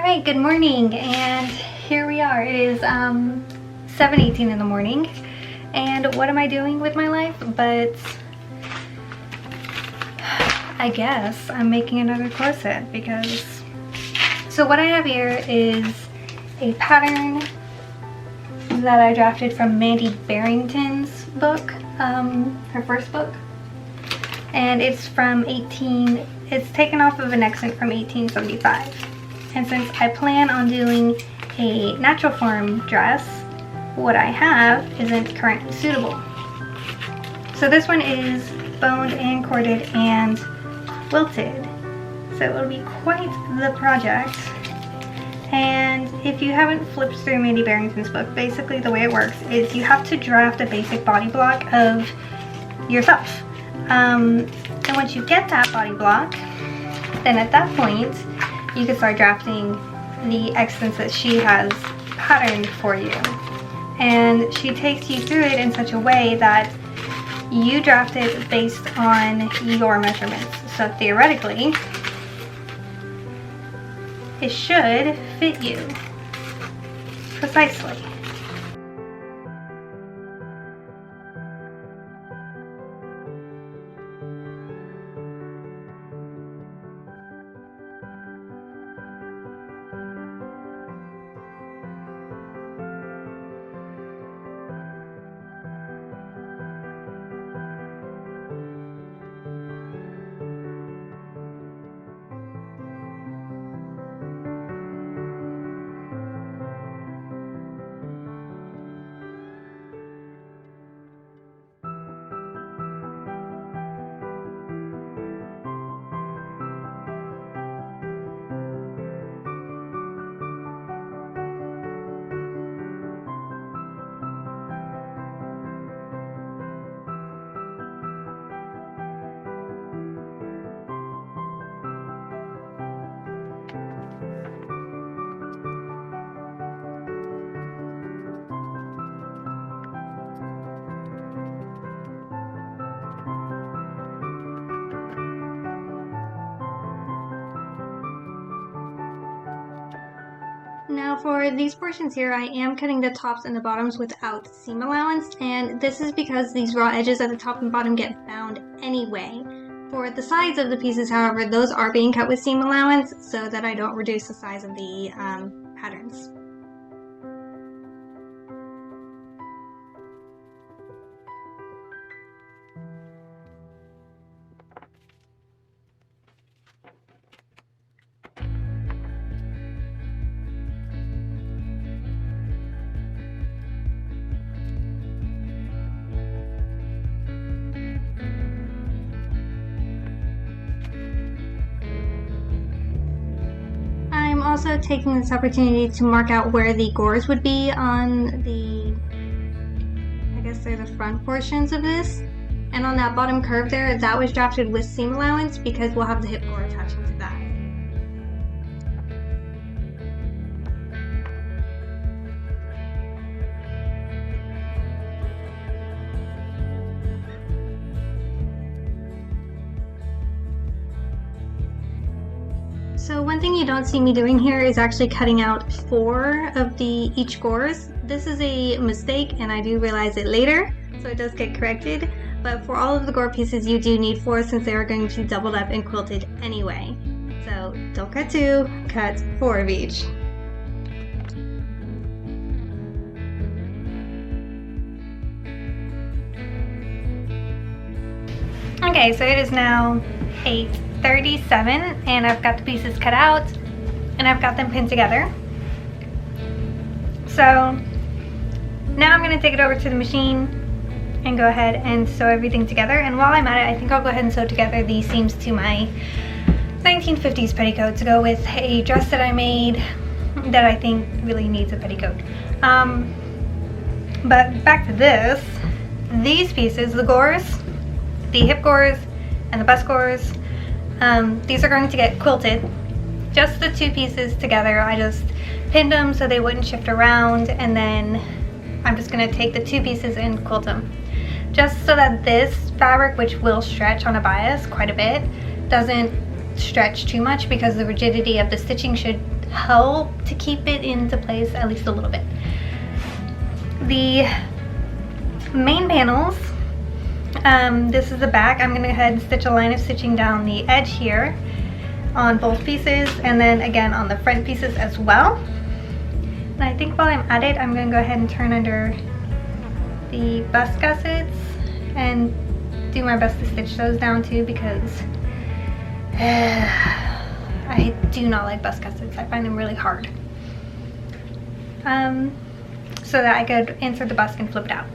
Alright, good morning, and here we are. It is 7:18 in the morning, and what am I doing with my life? But I guess I'm making another corset because... So what I have here is a pattern that I drafted from Mandy Barrington's book, her first book, and it's from it's taken off of an excerpt from 1875. And since I plan on doing a natural form dress, what I have isn't currently suitable. So this one is boned and corded and quilted. So it'll be quite the project. And if you haven't flipped through Mandy Barrington's book, basically the way it works is you have to draft a basic body block of yourself. And once you get that body block, then at that point, you can start drafting the extents that she has patterned for you. And she takes you through it in such a way that you draft it based on your measurements. So theoretically, it should fit you precisely. Now for these portions here, I am cutting the tops and the bottoms without seam allowance, and this is because these raw edges at the top and bottom get bound anyway. For the sides of the pieces, however, those are being cut with seam allowance so that I don't reduce the size of the patterns. I'm also taking this opportunity to mark out where the gores would be on the, I guess they're the front portions of this. And on that bottom curve there, that was drafted with seam allowance because we'll have the hip gore attaching to that. So one thing you don't see me doing here is actually cutting out 4 of each gores. This is a mistake and I do realize it later, so it does get corrected. But for all of the gore pieces you do need 4 since they are going to be doubled up and quilted anyway. So don't cut 2, cut 4 of each. Okay, so it is now 8:37 and I've got the pieces cut out and I've got them pinned together. So now I'm going to take it over to the machine and go ahead and sew everything together. And while I'm at it, I think I'll go ahead and sew together the seams to my 1950s petticoat to go with a dress that I made that I think really needs a petticoat. But back to this, these pieces, the gores, the hip gores and the bust gores, these are going to get quilted. Just the 2 pieces together. I just pinned them so they wouldn't shift around, and then I'm just going to take the 2 pieces and quilt them. Just so that this fabric, which will stretch on a bias quite a bit, doesn't stretch too much because the rigidity of the stitching should help to keep it into place at least a little bit. The main panels, this is the back. I'm going to go ahead and stitch a line of stitching down the edge here on both pieces, and then again on the front pieces as well. And I think while I'm at it, I'm going to go ahead and turn under the bust gussets and do my best to stitch those down too, because I do not like bust gussets. I find them really hard. So that I could insert the busk and flip it out.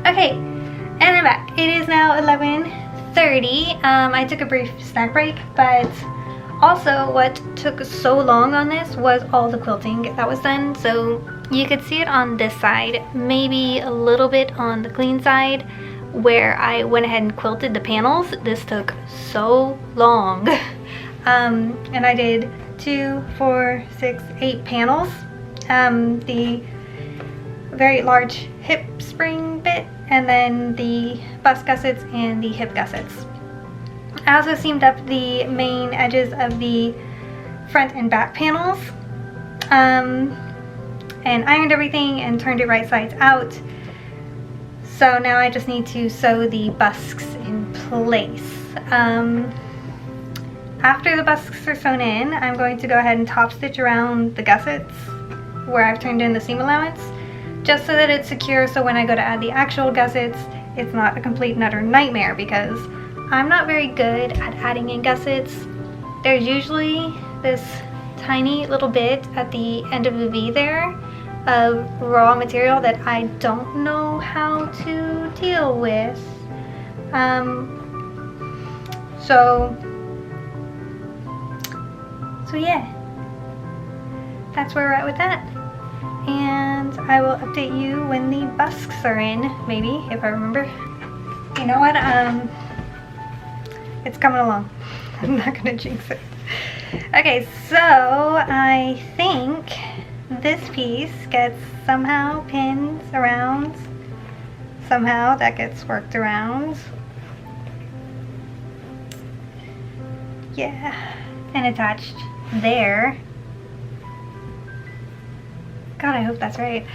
Okay, and I'm back. It is now 11:30. I took a brief snack break, but also what took so long on this was all the quilting that was done. So you could see it on this side, maybe a little bit on the clean side where I went ahead and quilted the panels. This took so long. And I did 2, 4, 6, 8 panels. The very large hip spring bit, and then the bust gussets and the hip gussets. I also seamed up the main edges of the front and back panels, and ironed everything and turned it right sides out. So now I just need to sew the busks in place. After the busks are sewn in, I'm going to go ahead and top stitch around the gussets where I've turned in the seam allowance, just so that it's secure, so when I go to add the actual gussets, it's not a complete and utter nightmare, because I'm not very good at adding in gussets. There's usually this tiny little bit at the end of the V there of raw material that I don't know how to deal with. So yeah, that's where we're at with that. And I will update you when the busks are in, maybe, if I remember. You know what, it's coming along. I'm not gonna jinx it. Okay, so I think this piece gets somehow pinned around. Somehow that gets worked around. Yeah, and attached there. God, I hope that's right.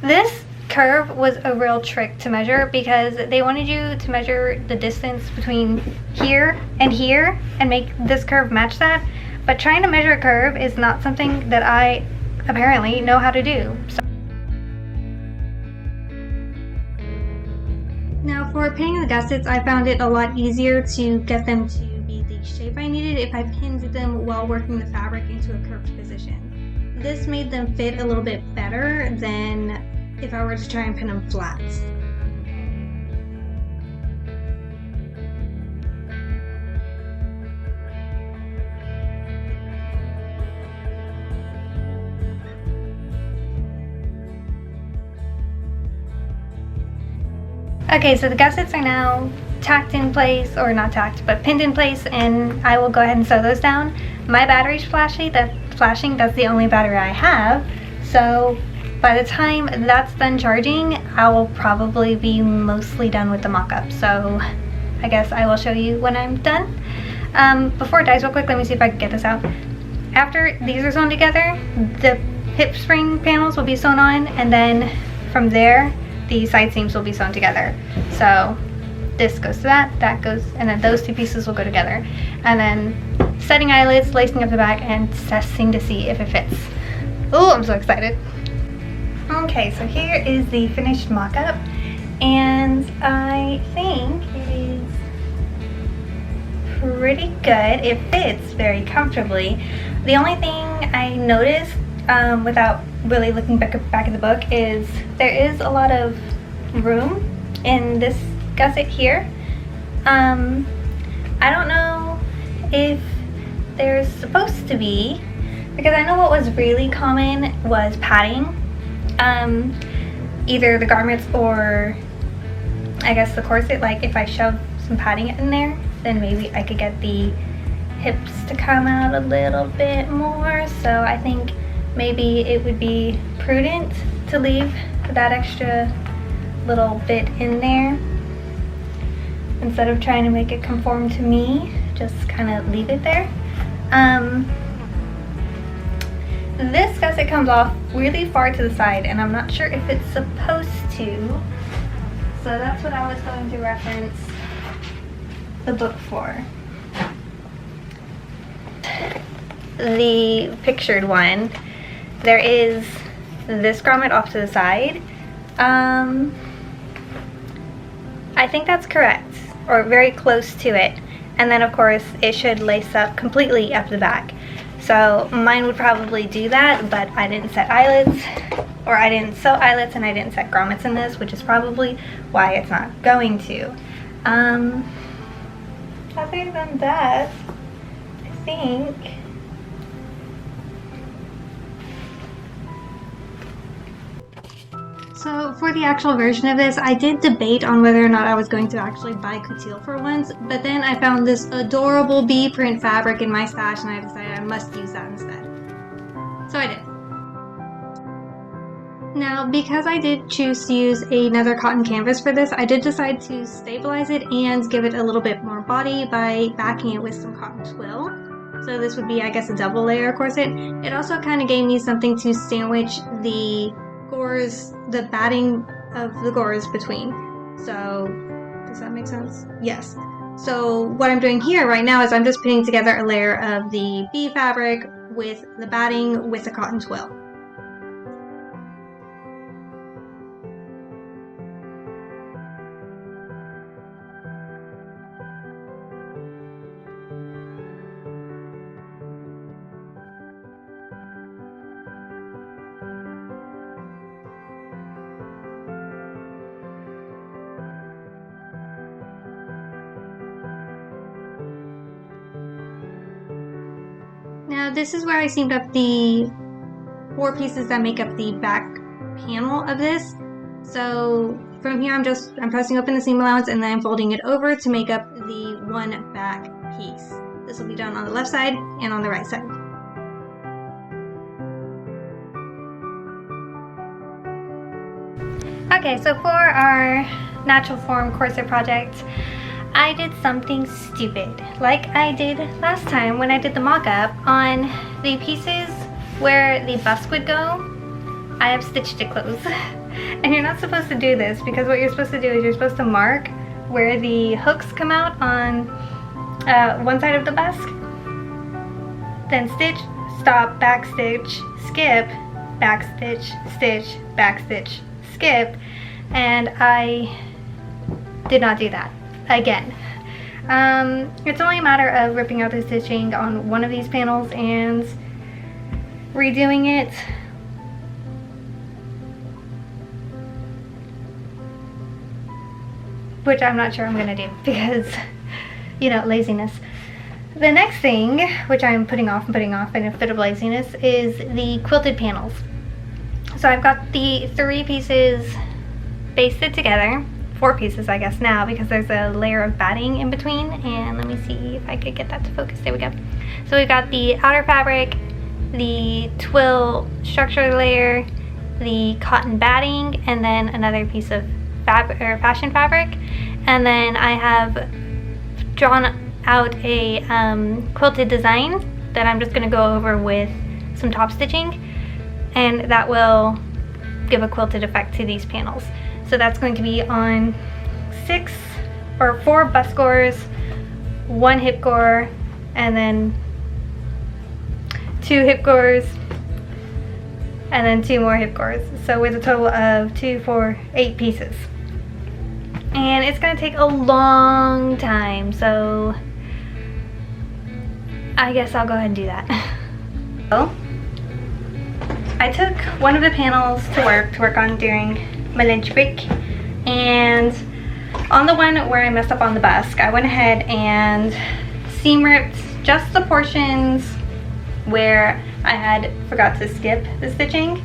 This curve was a real trick to measure, because they wanted you to measure the distance between here and make this curve match that. But trying to measure a curve is not something that I apparently know how to do. So now for pinning the gussets, I found it a lot easier to get them to be the shape I needed if I pinned them while working the fabric into a curved position. This made them fit a little bit better than if I were to try and pin them flat. Okay, so the gussets are now tacked in place, or not tacked, but pinned in place, and I will go ahead and sew those down. My battery's flashing, that's the only battery I have, so by the time that's done charging, I will probably be mostly done with the mock-up. So I guess I will show you when I'm done. Before it dies real quick, let me see if I can get this out. After these are sewn together, the hip spring panels will be sewn on, and then from there the side seams will be sewn together. So this goes to that goes, and then those two pieces will go together. And then setting eyelets, lacing up the back, and testing to see if it fits. Oh, I'm so excited. Okay, so here is the finished mock-up, and I think it is pretty good. It fits very comfortably. The only thing I noticed without really looking back at the book is there is a lot of room in this gusset here. I don't know if there's supposed to be, because I know what was really common was padding. Either the Grommets or I guess the corset. Like if I shove some padding in there, then maybe I could get the hips to come out a little bit more. So I think maybe it would be prudent to leave that extra little bit in there. Instead of trying to make it conform to me, just kind of leave it there. This gusset comes off really far to the side, and I'm not sure if it's supposed to. So that's what I was going to reference the book for. The pictured one, there is this grommet off to the side. I think that's correct, or very close to it. And then of course it should lace up completely up the back. So mine would probably do that, but I didn't set eyelets, or I didn't sew eyelets, and I didn't set grommets in this, which is probably why it's not going to. Other than that, I think so. For the actual version of this, I did debate on whether or not I was going to actually buy couture for once, but then I found this adorable bee print fabric in my stash, and I decided I must use that instead. So I did. Now, because I did choose to use another cotton canvas for this, I did decide to stabilize it and give it a little bit more body by backing it with some cotton twill. So this would be, I guess, a double layer corset. It also kind of gave me something to sandwich the gores, the batting of the gores between. So, does that make sense? Yes. So what I'm doing here right now is I'm just putting together a layer of the bee fabric with the batting with the cotton twill. Now this is where I seamed up the 4 pieces that make up the back panel of this. So from here I'm pressing open the seam allowance, and then I'm folding it over to make up the one back piece. This will be done on the left side and on the right side. Okay, so for our natural form corset project, I did something stupid, like I did last time when I did the mock-up. On the pieces where the busk would go, I have stitched it closed. And you're not supposed to do this, because what you're supposed to do is you're supposed to mark where the hooks come out on one side of the busk, then stitch, stop, back stitch, skip, back stitch, stitch, back stitch, skip, and I did not do that again. It's only a matter of ripping out the stitching on one of these panels and redoing it. Which I'm not sure I'm gonna do, because, you know, laziness. The next thing, which I'm putting off in a fit of laziness, is the quilted panels. So I've got the 3 pieces basted together, 4 pieces I guess now, because there's a layer of batting in between, and let me see if I could get that to focus. There we go. So we've got the outer fabric, the twill structure layer, the cotton batting, and then another piece of fashion fabric, and then I have drawn out a quilted design that I'm just going to go over with some top stitching, and that will give a quilted effect to these panels. So that's going to be on 4 busk gores, 1 hip gore, and then 2 hip gores, and then 2 more hip gores. So with a total of 2, 4, 8 pieces. And it's gonna take a long time, so I guess I'll go ahead and do that. So I took one of the panels to work on during my lunch break, and on the one where I messed up on the busk, I went ahead and seam ripped just the portions where I had forgot to skip the stitching,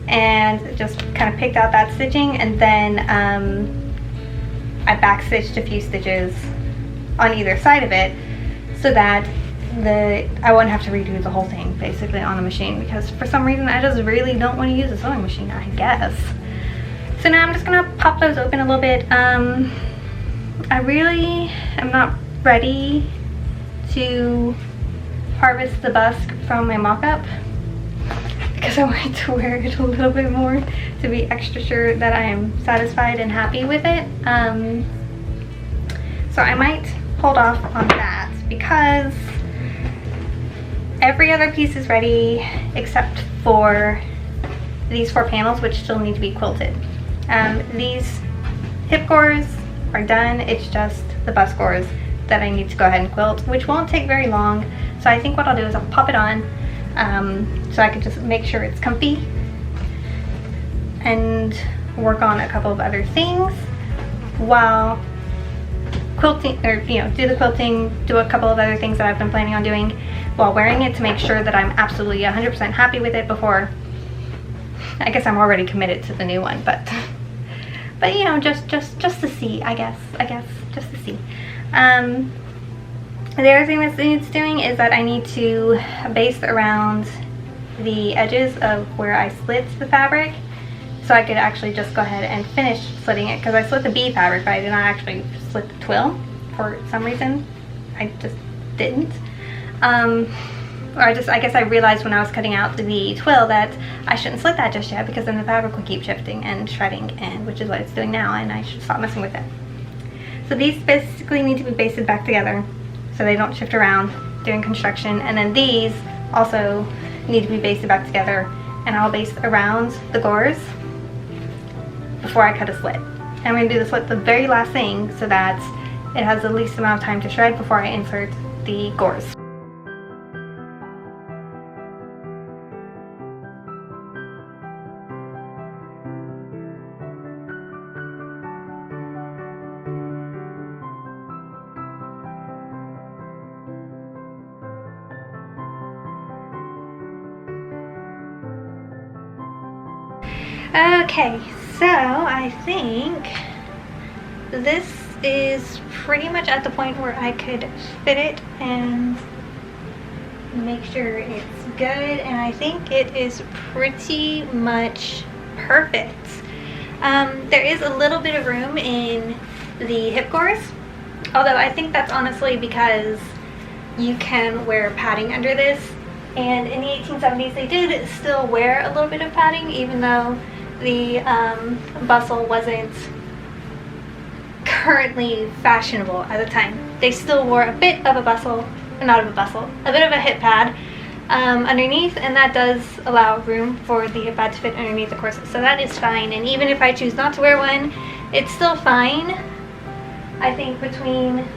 and just kind of picked out that stitching, and then I back stitched a few stitches on either side of it so that I wouldn't have to redo the whole thing basically on the machine, because for some reason I just really don't want to use a sewing machine, I guess. So now I'm just gonna pop those open a little bit. I really am not ready to harvest the busk from my mock-up because I want to wear it a little bit more to be extra sure that I am satisfied and happy with it. So I might hold off on that because every other piece is ready except for these 4 panels, which still need to be quilted. These hip gores are done. It's just the bust gores that I need to go ahead and quilt, which won't take very long. So I think what I'll do is I'll pop it on so I can just make sure it's comfy and work on a couple of other things while quilting, or do the quilting, do a couple of other things that I've been planning on doing while wearing it to make sure that I'm absolutely 100% happy with it before. I guess I'm already committed to the new one, but just to see, I guess just to see. The other thing that needs doing is that I need to baste around the edges of where I slit the fabric, so I could actually just go ahead and finish slitting it, because I slit the B fabric but I did not actually slit the twill for some reason. I just didn't. Or I guess I realized when I was cutting out the twill that I shouldn't slit that just yet, because then the fabric would keep shifting and shredding, and which is what it's doing now, and I should stop messing with it. So these basically need to be basted back together so they don't shift around during construction, and then these also need to be basted back together, and I'll baste around the gores before I cut a slit. And I'm going to do the slit the very last thing so that it has the least amount of time to shred before I insert the gores. Okay, so I think this is pretty much at the point where I could fit it and make sure it's good, and I think it is pretty much perfect. There is a little bit of room in the hip gores, although I think that's honestly because you can wear padding under this, and in the 1870s they did still wear a little bit of padding, even though the bustle wasn't currently fashionable at the time. They still wore a bit of a bustle, not of a bustle, a bit of a hip pad underneath, and that does allow room for the hip pad to fit underneath the corset, so that is fine. And even if I choose not to wear one, it's still fine. I think between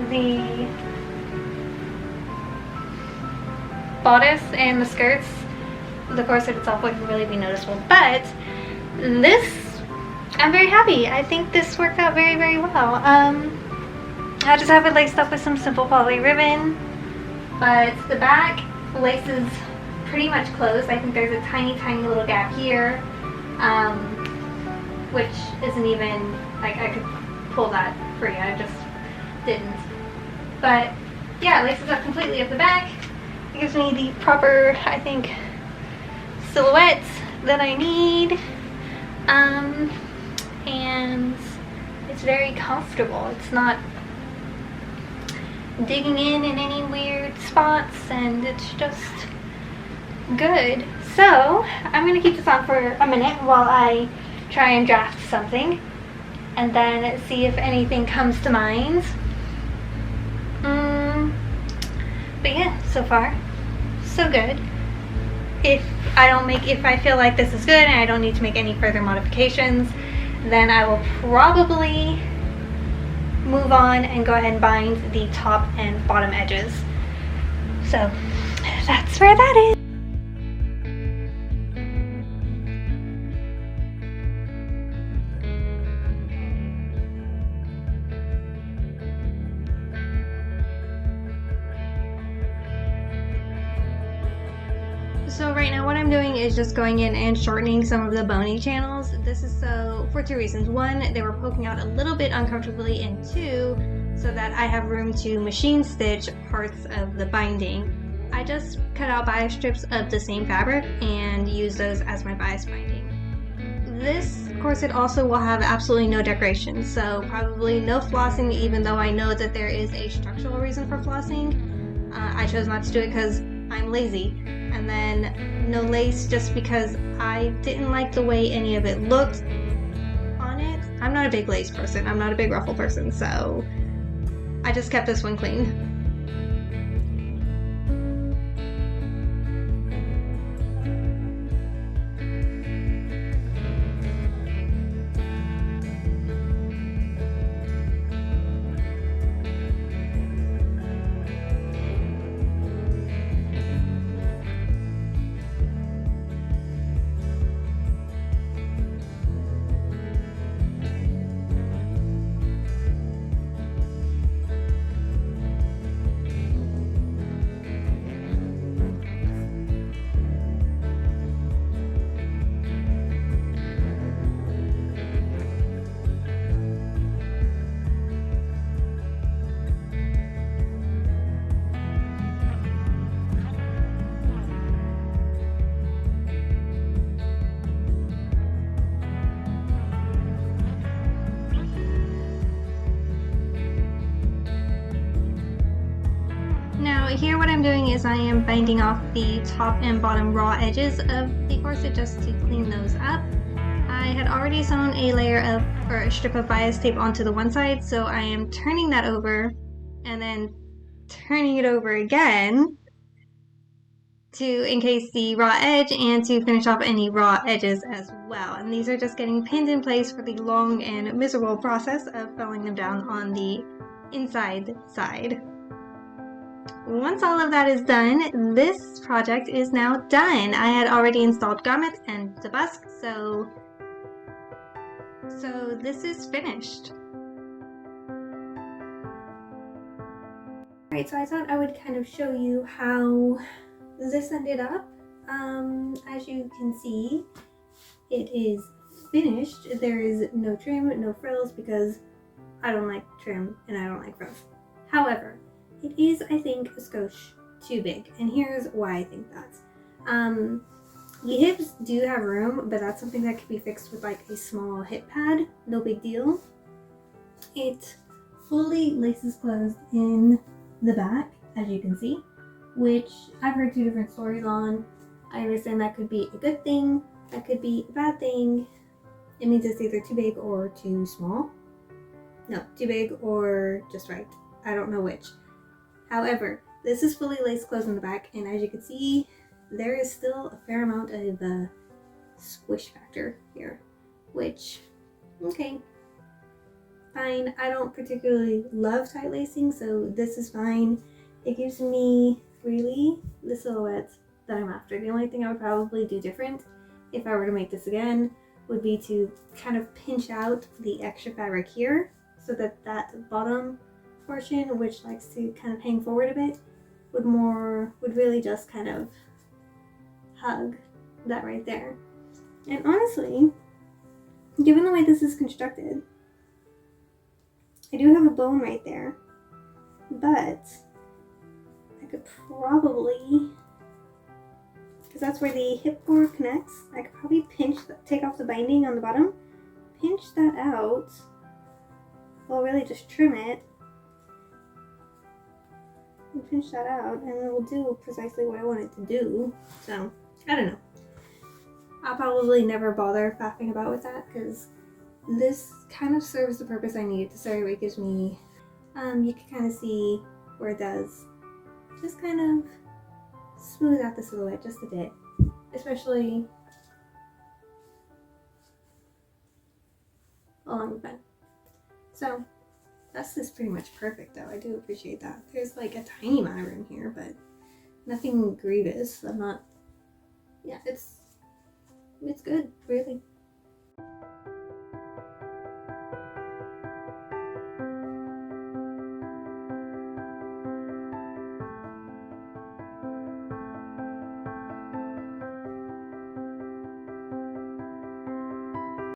the bodice and the skirts, the corset itself wouldn't really be noticeable. But this, I'm very happy. I think this worked out very, very well. I just have it laced up with some simple poly ribbon, but the back laces pretty much closed. I think there's a tiny, tiny little gap here, which isn't even, like, I could pull that free. I just didn't. But yeah, it laces up completely up the back. It gives me the proper, I think, silhouette that I need, and it's very comfortable. It's not digging in any weird spots, and it's just good. So I'm gonna keep this on for a minute while I try and draft something, and then see if anything comes to mind. But yeah, so far so good. if I feel like this is good and I don't need to make any further modifications, then I will probably move on and go ahead and bind the top and bottom edges. So that's where that is. So right now what I'm doing is just going in and shortening some of the bony channels. This is so for two reasons. One, they were poking out a little bit uncomfortably, and two, so that I have room to machine stitch parts of the binding. I just cut out bias strips of the same fabric and use those as my bias binding. This corset also will have absolutely no decoration, so probably no flossing, even though I know that there is a structural reason for flossing. I chose not to do it because I'm lazy. And then no lace just because I didn't like the way any of it looked on it. I'm not a big lace person, I'm not a big ruffle person, so I just kept this one clean. Here what I'm doing is I am binding off the top and bottom raw edges of the corset just to clean those up. I had already sewn a layer of, or a strip of bias tape onto the one side, so I am turning that over and then turning it over again to encase the raw edge and to finish off any raw edges as well. And these are just getting pinned in place for the long and miserable process of sewing them down on the inside side. Once all of that is done, this project is now done. I had already installed Grommets and the Busk, so this is finished. Alright, so I thought I would kind of show you how this ended up. As you can see, it is finished. There is no trim, no frills, because I don't like trim and I don't like frills. However, it is, I think, a skosh too big, and here's why I think that. The hips do have room, but that's something that could be fixed with like a small hip pad, no big deal. It fully laces closed in the back, as you can see, which I've heard two different stories on. I understand that could be a good thing, that could be a bad thing. It means it's either too big or too small. No, too big or just right. I don't know which. However, this is fully lace closed in the back, and as you can see, there is still a fair amount of squish factor here, which, okay, fine. I don't particularly love tight lacing, so this is fine. It gives me really the silhouette that I'm after. The only thing I would probably do different if I were to make this again would be to kind of pinch out the extra fabric here so that that bottom portion, which likes to kind of hang forward a bit, would really just kind of hug that right there. And honestly, given the way this is constructed, I do have a bone right there, but I could probably, because that's where the hip board connects, I could probably take off the binding on the bottom, pinch that out, well, really just trim it, and pinch that out, and it will do precisely what I want it to do. So, I don't know. I'll probably never bother faffing about with that, because this kind of serves the purpose I need it to serve. It gives me, you can kind of see where it does just kind of smooth out the silhouette just a bit. especially along the bed. So this is pretty much perfect though. I do appreciate that. There's like a tiny amount of room here, but nothing grievous. I'm not, yeah, it's good, really.